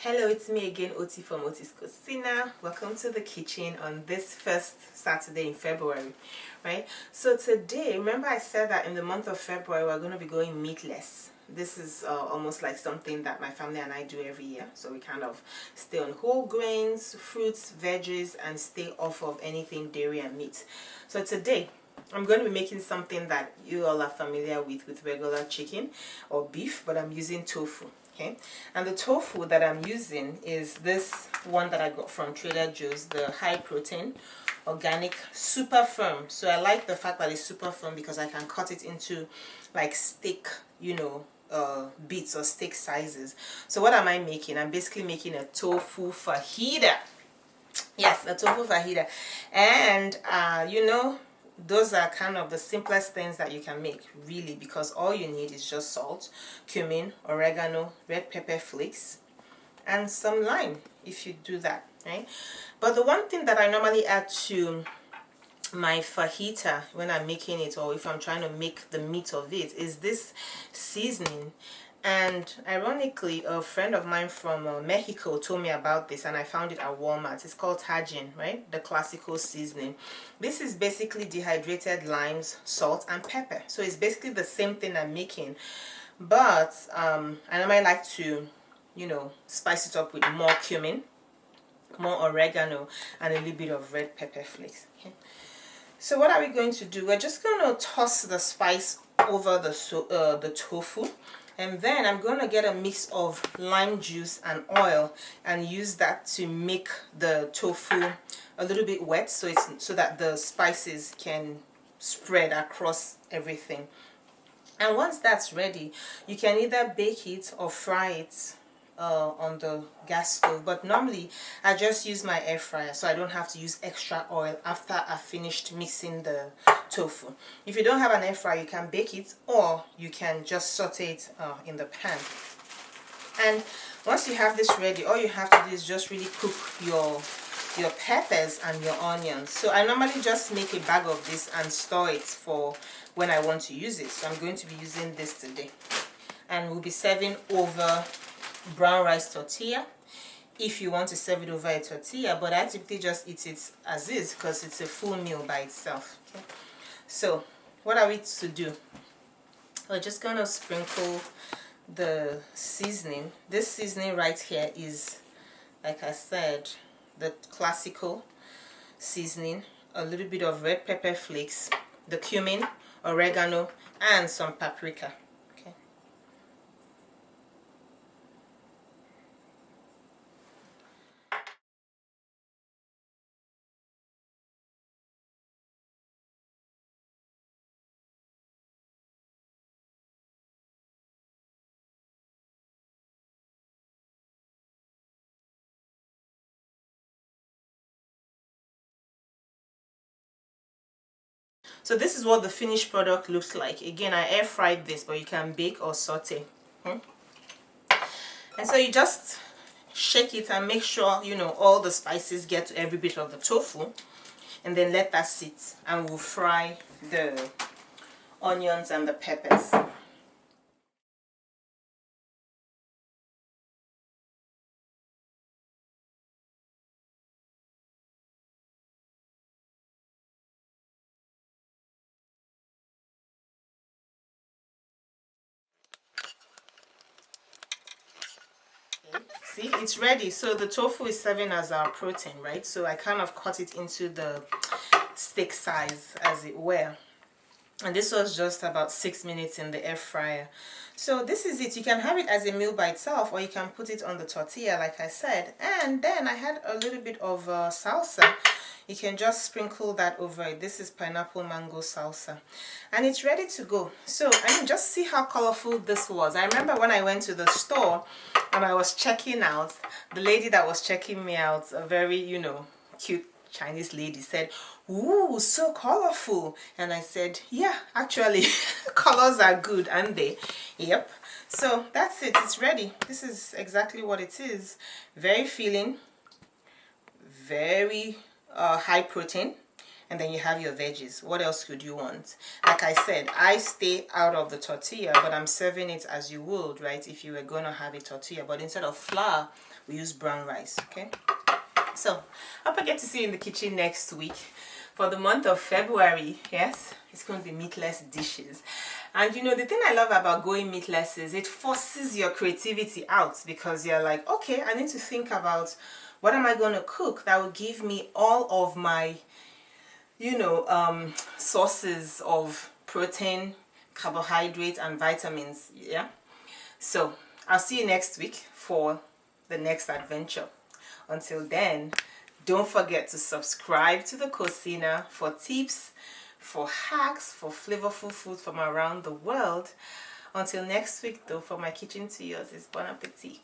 Hello, it's me again, Oti from Oti's Cucina. Welcome to the kitchen on this first Saturday in February, right? So today, remember I said that in the month of February we're going to be going meatless. This is almost like something that my family and I do every year. So we kind of stay on whole grains, fruits, veggies, and stay off of anything dairy and meat. So today, I'm going to be making something that you all are familiar with regular chicken or beef, but I'm using tofu. Okay, and the tofu that I'm using is this one that I got from Trader Joe's, the high protein, organic, super firm. So I like the fact that it's super firm because I can cut it into like steak, bits or steak sizes. So what am I making? I'm basically making a tofu fajita. Yes, a tofu fajita. And those are kind of the simplest things that you can make, really, because all you need is just salt, cumin, oregano, red pepper flakes, and some lime if you do that, right? But the one thing that I normally add to my fajita when I'm making it, or if I'm trying to make the meat of it, is this seasoning. And ironically, a friend of mine from Mexico told me about this, and I found it at Walmart. It's called Tajin, right? The classical seasoning. This is basically dehydrated limes, salt, and pepper. So it's basically the same thing I'm making, but I normally like to, spice it up with more cumin, more oregano, and a little bit of red pepper flakes. Okay. So what are we going to do? We're just going to toss the spice over the tofu. And then I'm going to get a mix of lime juice and oil and use that to make the tofu a little bit wet so that the spices can spread across everything. And once that's ready, you can either bake it or fry it on the gas stove, but normally I just use my air fryer so I don't have to use extra oil after I've finished mixing the tofu. If you don't have an air fryer, you can bake it or you can just saute it in the pan. And once you have this ready, all you have to do is just really cook your peppers and your onions. So I normally just make a bag of this and store it for when I want to use it. So I'm going to be using this today, and we'll be serving over brown rice tortilla if you want to serve it over a tortilla, but I typically just eat it as is because it's a full meal by itself. Okay. So what are we to do? We're just going to sprinkle the seasoning. This seasoning right here is, like I said, the classical seasoning, a little bit of red pepper flakes, the cumin, oregano, and some paprika. So this is what the finished product looks like. Again, I air fried this, but you can bake or saute. And so you just shake it and make sure all the spices get to every bit of the tofu, and then let that sit, and we'll fry the onions and the peppers. See, it's ready. So the tofu is serving as our protein, right? So I kind of cut it into the steak size, as it were. And this was just about 6 minutes in the air fryer. So this is it. You can have it as a meal by itself, or you can put it on the tortilla, like I said. And then I had a little bit of salsa. You can just sprinkle that over it. This is pineapple mango salsa, and it's ready to go. So I mean, just see how colorful this was. I remember when I went to the store and I was checking out, the lady that was checking me out, a very cute Chinese lady, said, "Ooh, so colorful." And I said, "Yeah, actually colors are good, aren't they?" Yep. So that's it. It's ready. This is exactly what it is. Very filling, very high protein, and then you have your veggies. What else could you want? Like I said, I stay out of the tortilla, but I'm serving it as you would, right, if you were going to have a tortilla. But instead of flour, we use brown rice, okay? So, hope I get to see you in the kitchen next week. For the month of February, yes, it's going to be meatless dishes. And you know, the thing I love about going meatless is it forces your creativity out, because you're like, okay, I need to think about what am I going to cook that will give me all of my, you know, sources of protein, carbohydrates, and vitamins, yeah? So, I'll see you next week for the next adventure. Until then, don't forget to subscribe to the Cocina for tips, for hacks, for flavorful food from around the world. Until next week, though, from my kitchen to yours is bon appetit.